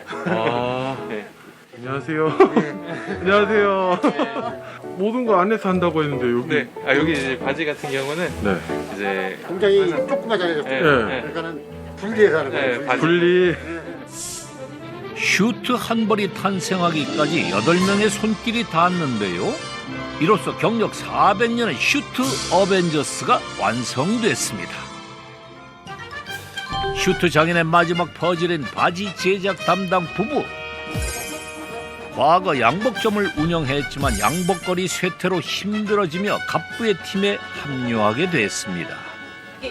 네. 안녕하세요. 안녕하세요. 모든 거 안에서 한다고 했는데 여기. 네. 아 여기 이제 바지 같은 경우는 이제 굉장히 조그마잖아요. 그러니까는 분리해서 하는 거예요. 분리. 슈트 한 벌이 탄생하기까지 8명의 손길이 닿았는데요. 이로써 경력 400년의 슈트 어벤져스가 완성됐습니다. 슈트 장인의 마지막 퍼즐인 바지 제작 담당 부부. 과거 양복점을 운영했지만 양복거리 쇠퇴로 힘들어지며 갑부의 팀에 합류하게 됐습니다.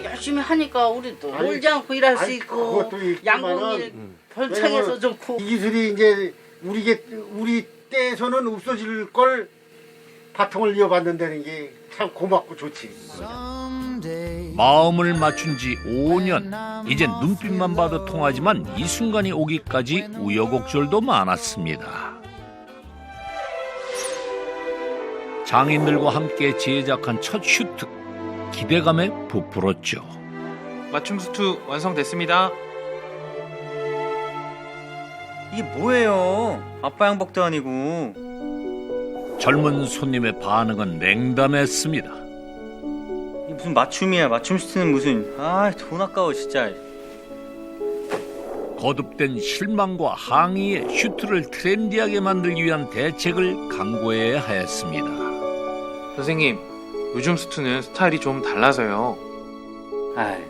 열심히 하니까 우리도 놀지 않고 일할 수 있고 양복일 벌창에서 좋고 이 기술이 이제 우리 때에서는 없어질 걸 바통을 이어받는다는 게 참 고맙고 좋지. 마음을 맞춘 지 5년. 이젠 눈빛만 봐도 통하지만 이 순간이 오기까지 우여곡절도 많았습니다. 장인들과 함께 제작한 첫 슈트. 기대감에 부풀었죠. 맞춤 수트 완성됐습니다. 이게 뭐예요? 아빠 양복도 아니고. 젊은 손님의 반응은 냉담했습니다. 이게 무슨 맞춤이야? 맞춤 슈트는 무슨? 돈 아까워 진짜. 거듭된 실망과 항의에 슈트를 트렌디하게 만들기 위한 대책을 강구해야 하였습니다. 선생님, 요즘 수트는 스타일이 좀 달라서요.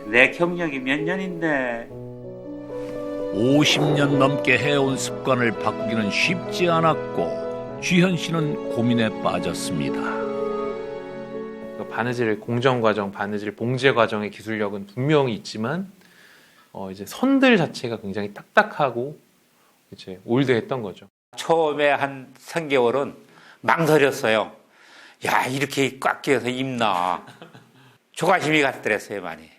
내 경력이 몇 년인데. 50년 넘게 해온 습관을 바꾸기는 쉽지 않았고 주현 씨는 고민에 빠졌습니다. 바느질 공정 과정, 바느질 봉제 과정의 기술력은 분명히 있지만 이제 선들 자체가 굉장히 딱딱하고 이제 올드했던 거죠. 처음에 한 3개월은 망설였어요. 야, 이렇게 꽉 끼어서 입나. 조가심이 갔더랬어요, 많이.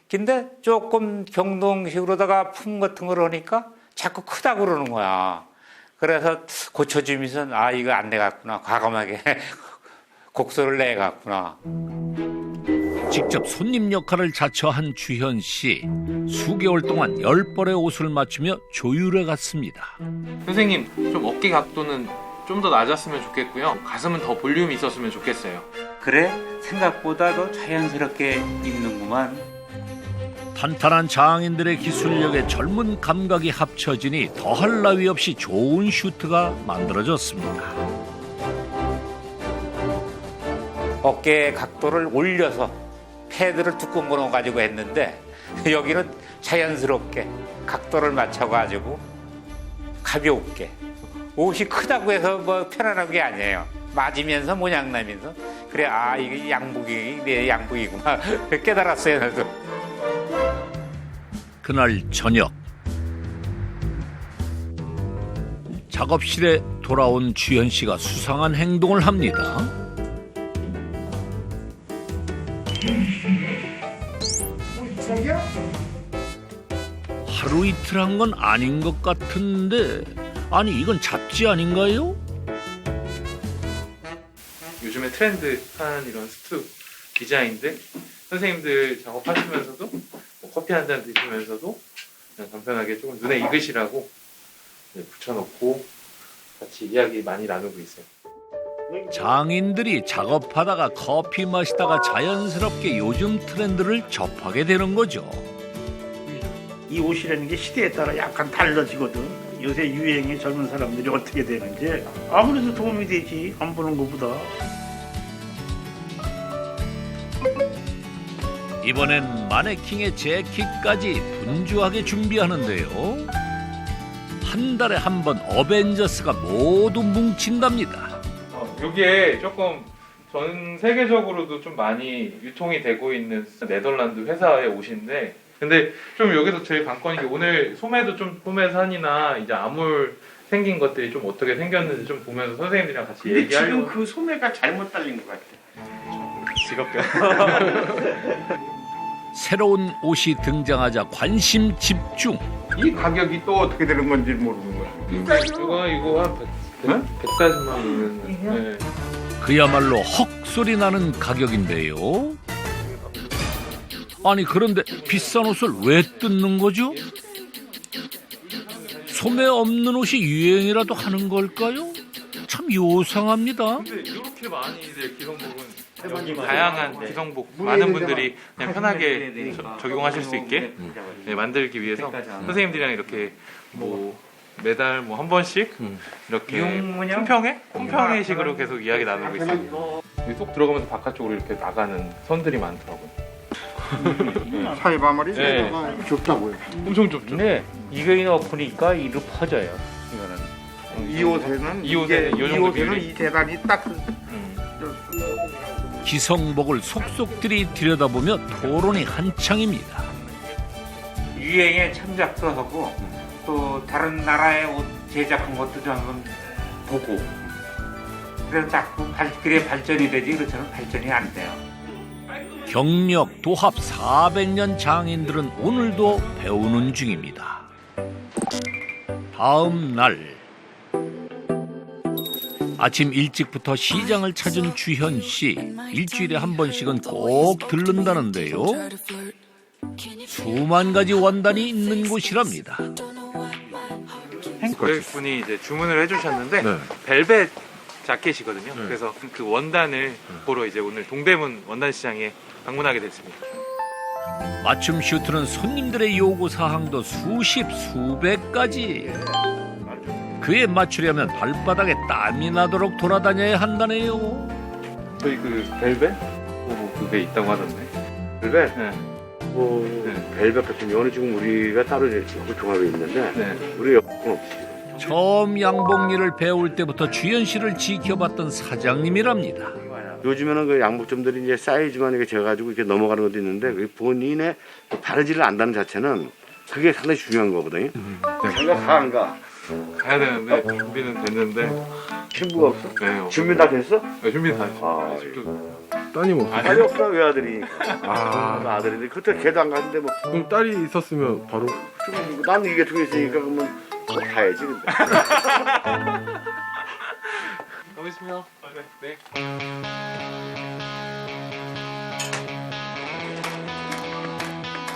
근데 조금 경동식으로다가 품 같은 걸 하니까 자꾸 크다고 그러는 거야. 그래서 고쳐주면서 이거 안 돼갔구나. 과감하게 곡소를 내갔구나. 직접 손님 역할을 자처한 주현 씨. 수개월 동안 10벌의 옷을 맞추며 조율해 갔습니다. 선생님, 좀 어깨 각도는 좀 더 낮았으면 좋겠고요. 가슴은 더 볼륨이 있었으면 좋겠어요. 그래? 생각보다 더 자연스럽게 입는구만. 탄탄한 장인들의 기술력에 젊은 감각이 합쳐지니 더할 나위 없이 좋은 슈트가 만들어졌습니다. 어깨 각도를 올려서 패드를 두꺼운 거 넣어가지고 했는데 여기는 자연스럽게 각도를 맞춰가지고 가볍게 옷이 크다고 해서 뭐 편안한 게 아니에요. 맞으면서 모양나면서 그래 아 이게 양복이 내 양복이구나 깨달았어요 나도. 그날 저녁 작업실에 돌아온 주현 씨가 수상한 행동을 합니다. 하루 이틀 한 건 아닌 것 같은데 아니 이건 잡지 아닌가요? 요즘에 트렌드한 이런 스투 디자인들 선생님들 작업하시면서도 뭐 커피 한 잔 드시면서도 그냥 간편하게 조금 눈에 익으시라고 붙여놓고 같이 이야기 많이 나누고 있어요. 장인들이 작업하다가 커피 마시다가 자연스럽게 요즘 트렌드를 접하게 되는 거죠. 이 옷이라는 게 시대에 따라 약간 달라지거든. 요새 유행이 젊은 사람들이 어떻게 되는지 아무래도 도움이 되지 안 보는 것보다. 이번엔 마네킹의 재킷까지 분주하게 준비하는데요. 한 달에 한 번 어벤져스가 모두 뭉친답니다. 이게 조금 전 세계적으로도 좀 많이 유통이 되고 있는 네덜란드 회사의 옷인데 근데 좀 여기서 제일 관건인 게 오늘 소매도 좀 소매산이나 이제 아물 생긴 것들이 좀 어떻게 생겼는지 좀 보면서 선생님들이랑 같이 근데 얘기하려고. 지금 그 소매가 잘못 달린 것 같아. 지겹게. 새로운 옷이 등장하자 관심 집중. 이 가격이 또 어떻게 되는 건지 모르는 거야. 이거 한 140만 원. 네. 그야말로 헉 소리 나는 가격인데요. 아니 그런데 비싼 옷을 왜 뜯는 거죠? 소매 없는 옷이 유행이라도 하는 걸까요? 참 요상합니다. 근데 이렇게 많이들 기성복은 다양한 기성복 많은 분들이 그냥 편하게 적용하실 수 있게 만들기 위해서 선생님들이랑 이렇게 뭐 매달 뭐 한 번씩 이렇게 홈평회식으로 계속 이야기 나누고 있어요. 여기 쏙 들어가면서 바깥쪽으로 이렇게 나가는 선들이 많더라고요. 사이바머리 네. 좁다고요. 엄청 좁죠. 네, 이거 엎으니까 이로 퍼져요. 이거는 이 옷에는 이 옷에는 이 정도 비율이. 이 대단히 딱 기성복을 속속들이 들여다보며 토론이 한창입니다. 유행에 참작도 하고 또 다른 나라의 옷 제작한 것도 좀 한번 보고 그래서 자꾸 그래 발전이 되지 그렇지는 발전이 안 돼요. 경력 도합 400년 장인들은 오늘도 배우는 중입니다. 다음 날 아침 일찍부터 시장을 찾은 주현 씨. 일주일에 한 번씩은 꼭 들른다는데요. 수만 가지 원단이 있는 곳이랍니다. 고객분이 이제 주문을 해주셨는데 벨벳 자켓이거든요. 그래서 그 원단을 보러 이제 오늘 동대문 원단시장에 방문하게 됐습니다. 맞춤 슈트는 손님들의 요구 사항도 수십 수백 가지. 그에 맞추려면 발바닥에 땀이 나도록 돌아다녀야 한다네요. 저희 그 벨벳? 뭐 그게 있다고 하던데. 벨벳? 네. 벨벳 같은 경우는 지금 우리가 따로 여기 종합에 있는데 우리 여권 없이. 처음 양복일을 배울 때부터 주현 씨를 지켜봤던 사장님이랍니다. 요즘에는 그 양복점들이 이제 사이즈만 이렇게 재가지고 이렇게 넘어가는 것도 있는데 그 본인의 바르지를 안다는 자체는 그게 상당히 중요한 거거든요. 자기가 가안가? 가야 되는데 준비는 됐는데 친구가 없어? 네. 준비 다 됐어? 네, 준비 다 했어요. 따님 없어? 딸이 없어 외아들이니까. 아들인데 그때 걔도 안 가는데 뭐. 그럼 딸이 있었으면 바로. 난 이게 두 개 있으니까 그러면 가야지 근데. 가보겠습니다. 네.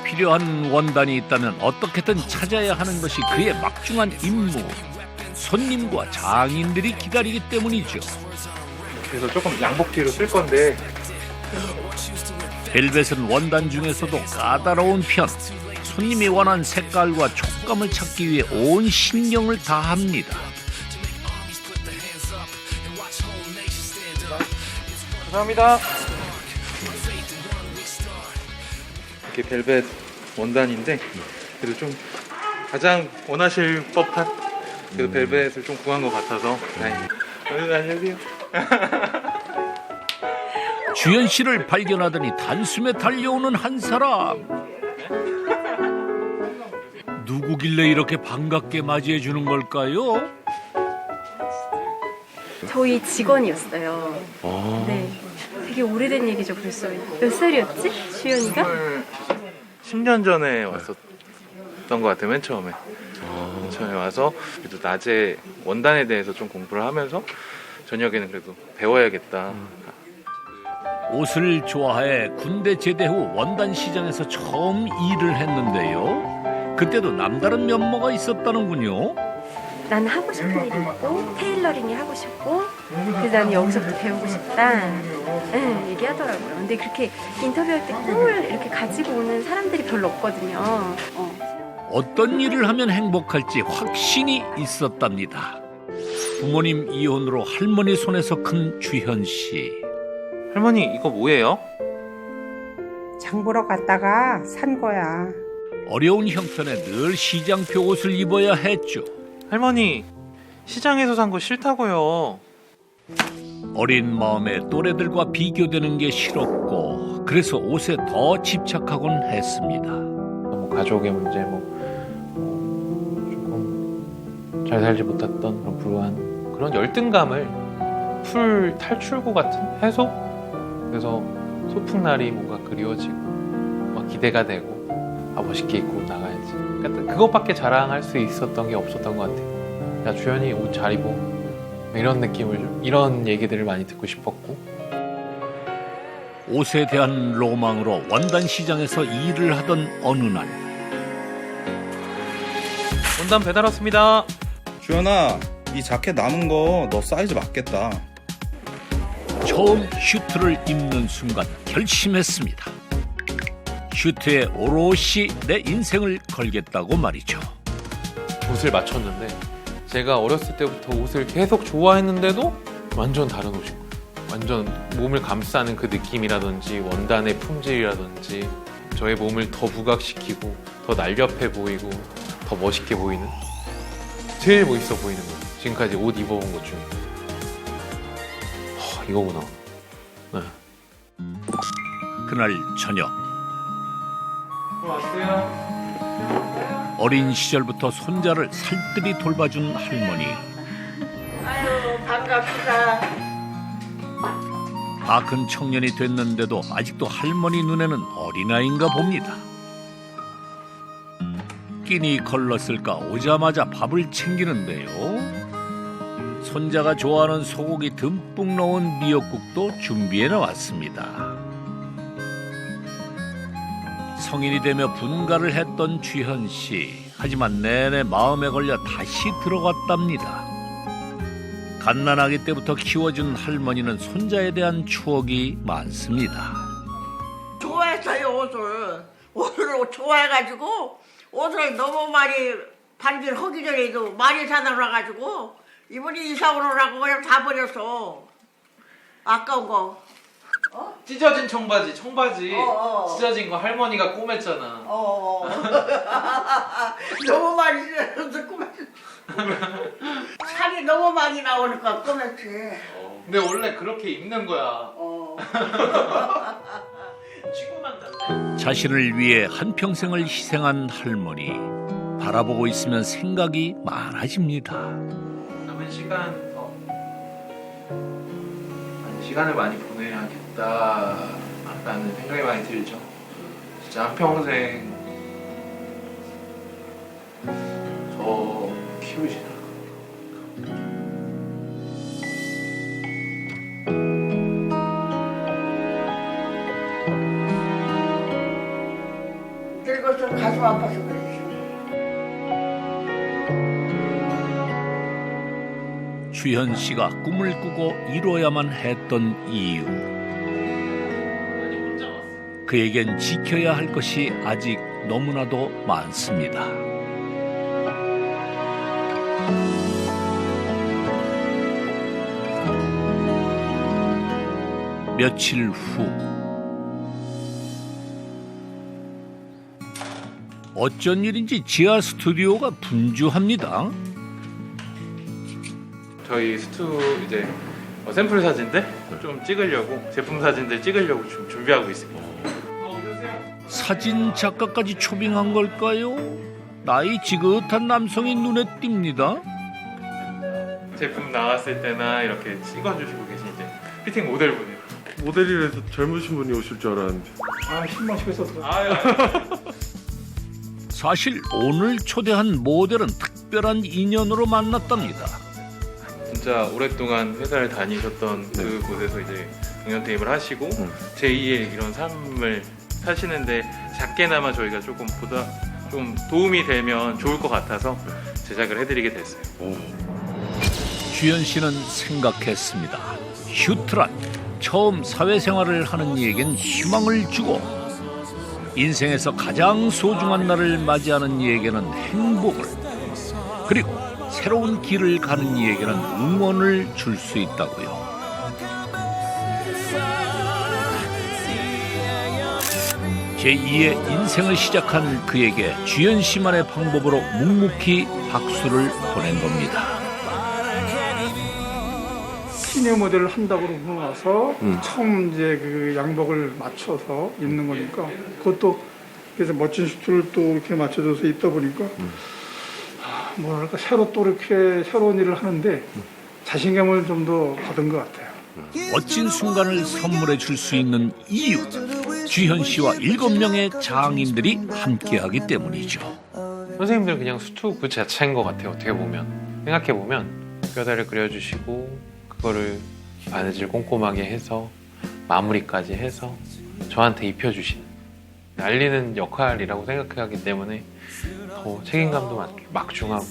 필요한 원단이 있다면 어떻게든 찾아야 하는 것이 그의 막중한 임무. 손님과 장인들이 기다리기 때문이죠. 그래서 조금 양복티로 쓸 건데 벨벳은 원단 중에서도 까다로운 편. 손님이 원하는 색깔과 촉감을 찾기 위해 온 신경을 다합니다. 감사합니다. 이렇게 벨벳 원단인데 그래도 좀 가장 원하실 법한 그 벨벳을 좀 구한 것 같아서 다행입니다. 안녕하세요. 주현 씨를 발견하더니 단숨에 달려오는 한 사람. 누구길래 이렇게 반갑게 맞이해 주는 걸까요? 저희 직원이었어요. 네. 되게 오래된 얘기죠, 벌써. 몇 살이었지? 주현이가? 10년 전에 왔었던 것 같아요. 맨 처음에. 처음에 와서 그래도 낮에 원단에 대해서 좀 공부를 하면서 저녁에는 그래도 배워야겠다. 옷을 좋아해 군대 제대 후 원단 시장에서 처음 일을 했는데요. 그때도 남다른 면모가 있었다는군요. 나는 하고 싶은 일이 있고 테일러링이 하고 싶고 그래서 나는 여기서부터 배우고 싶다. 응, 얘기하더라고요. 근데 그렇게 인터뷰할 때 꿈을 이렇게 가지고 오는 사람들이 별로 없거든요. 어떤 일을 하면 행복할지 확신이 있었답니다. 부모님 이혼으로 할머니 손에서 큰 주현 씨. 할머니 이거 뭐예요? 장 보러 갔다가 산 거야. 어려운 형편에 늘 시장표 옷을 입어야 했죠. 할머니 시장에서 산 거 싫다고요. 어린 마음에 또래들과 비교되는 게 싫었고 그래서 옷에 더 집착하곤 했습니다. 뭐 가족의 문제, 조금 잘 살지 못했던 그런 불우한 그런 열등감을 풀 탈출구 같은 해소? 그래서 소풍날이 뭔가 그리워지고 막 기대가 되고 멋있게 입고 나가야지. 그러니까 그것밖에 자랑할 수 있었던 게 없었던 것 같아요. 야 주현이 옷 잘 입어. 이런 느낌을 좀, 이런 얘기들을 많이 듣고 싶었고. 옷에 대한 로망으로 원단 시장에서 일을 하던 어느 날 원단 배달 왔습니다. 주현아, 이 자켓 남은 거 너 사이즈 맞겠다. 처음 슈트를 입는 순간 결심했습니다. 슈트에 오롯이 내 인생을 걸겠다고 말이죠. 옷을 맞췄는데 제가 어렸을 때부터 옷을 계속 좋아했는데도 완전 다른 옷인 거예요. 완전 몸을 감싸는 그 느낌이라든지 원단의 품질이라든지 저의 몸을 더 부각시키고 더 날렵해 보이고 더 멋있게 보이는 제일 멋있어 보이는 거예요. 지금까지 옷 입어본 것 중에 이거구나. 네. 그날 저녁 왔어요. 어린 시절부터 손자를 살뜰히 돌봐준 할머니. 아유 반갑다. 다 큰 청년이 됐는데도 아직도 할머니 눈에는 어린아이인가 봅니다. 끼니 걸렀을까 오자마자 밥을 챙기는데요. 손자가 좋아하는 소고기 듬뿍 넣은 미역국도 준비해 나왔습니다. 성인이 되며 분가를 했던 주현 씨. 하지만 내내 마음에 걸려 다시 들어갔답니다. 갓난아기 때부터 키워준 할머니는 손자에 대한 추억이 많습니다. 좋아했어요 옷을 좋아해가지고 옷을 너무 많이 반질하기 전에도 많이 사놔가지고 이번에 이사 오느라고 그냥 다 버렸어. 아까운 거. 찢어진 청바지 찢어진 거 할머니가 꼬맸잖아. 너무 많이 찢어서 꾸몄어. 살이 너무 많이 나오니까 꾸몄지. 근데 원래 그렇게 입는 거야. 자신을 위해 한평생을 희생한 할머니. 바라보고 있으면 생각이 많아집니다. 남은 시간을 많이 보내야겠다라는 생각이 많이 들죠. 진짜 한평생 저 키우시느라. 늙어서 가슴 아파서 그랬지. 주현 씨가 꿈을 꾸고 이뤄야만 했던 이유. 그에겐 지켜야 할 것이 아직 너무나도 많습니다. 며칠 후 어쩐 일인지 지하 스튜디오가 분주합니다. 저희 스튜 이제 샘플 사진들 좀 찍으려고 제품 사진들 찍으려고 좀 준비하고 있습니다. 사진 작가까지 초빙한 걸까요? 나이 지긋한 남성이 눈에 띕니다. 제품 나왔을 때나 이렇게 찍어주시고 계신 이제 피팅 모델분이요. 모델이라서 젊으신 분이 오실 줄 알았는데. 아 힘만 쉬어서 사실 오늘 초대한 모델은 특별한 인연으로 만났답니다. 진짜 오랫동안 회사를 다니셨던 그곳에서 이제 경연퇴임을 하시고 제2의 이런 삶을 사시는데 작게나마 저희가 조금 도움이 되면 좋을 것 같아서 제작을 해드리게 됐어요. 주현 씨는 생각했습니다. 슈트란 처음 사회생활을 하는 이에겐 희망을 주고 인생에서 가장 소중한 날을 맞이하는 이에게는 행복을, 그리고 새로운 길을 가는 이에게는 응원을 줄 수 있다고요. 제2의 인생을 시작한 그에게 주현 씨만의 방법으로 묵묵히 박수를 보낸 겁니다. 시니어 모델을 한다고 그러고 나서 처음 이제 그 양복을 맞춰서 입는 거니까 그것도 그래서 멋진 슈트를 또 이렇게 맞춰줘서 입다 보니까 뭐랄까 또 이렇게 새로운 일을 하는데 자신감을 좀 더 받은 것 같아요. 멋진 순간을 선물해 줄 수 있는 이유, 주현 씨와 7명의 장인들이 함께하기 때문이죠. 선생님들 그냥 수트 그 자체인 것 같아요. 어떻게 보면 생각해보면 뼈다를 그려주시고 그거를 바느질 꼼꼼하게 해서 마무리까지 해서 저한테 입혀주시는, 알리는 역할이라고 생각하기 때문에 더 책임감도 막중하고,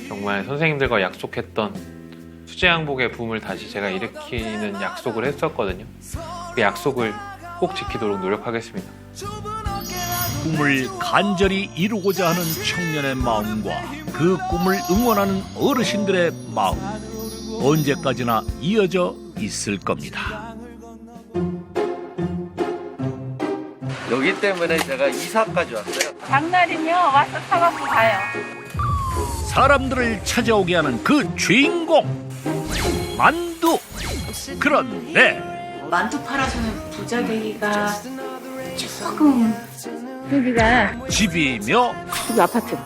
정말 선생님들과 약속했던 수제 양복의 붐을 다시 제가 일으키는 약속을 했었거든요. 그 약속을 꼭 지키도록 노력하겠습니다. 꿈을 간절히 이루고자 하는 청년의 마음과 그 꿈을 응원하는 어르신들의 마음, 언제까지나 이어져 있을 겁니다. 여기 때문에 제가 이사까지 왔어요. 장날이면 와서 사갖고 가요. 사람들을 찾아오게 하는 그 주인공, 만두. 그런데 만두 팔아서는 부자 되기가 조금 여기가 집이며 아파트.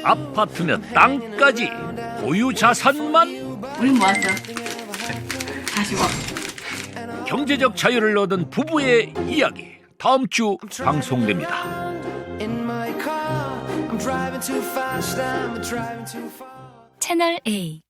아파트며 땅까지 보유 자산만 우리 모았어. 40억. 경제적 자유를 얻은 부부의 이야기 다음 주 방송됩니다. 채널 A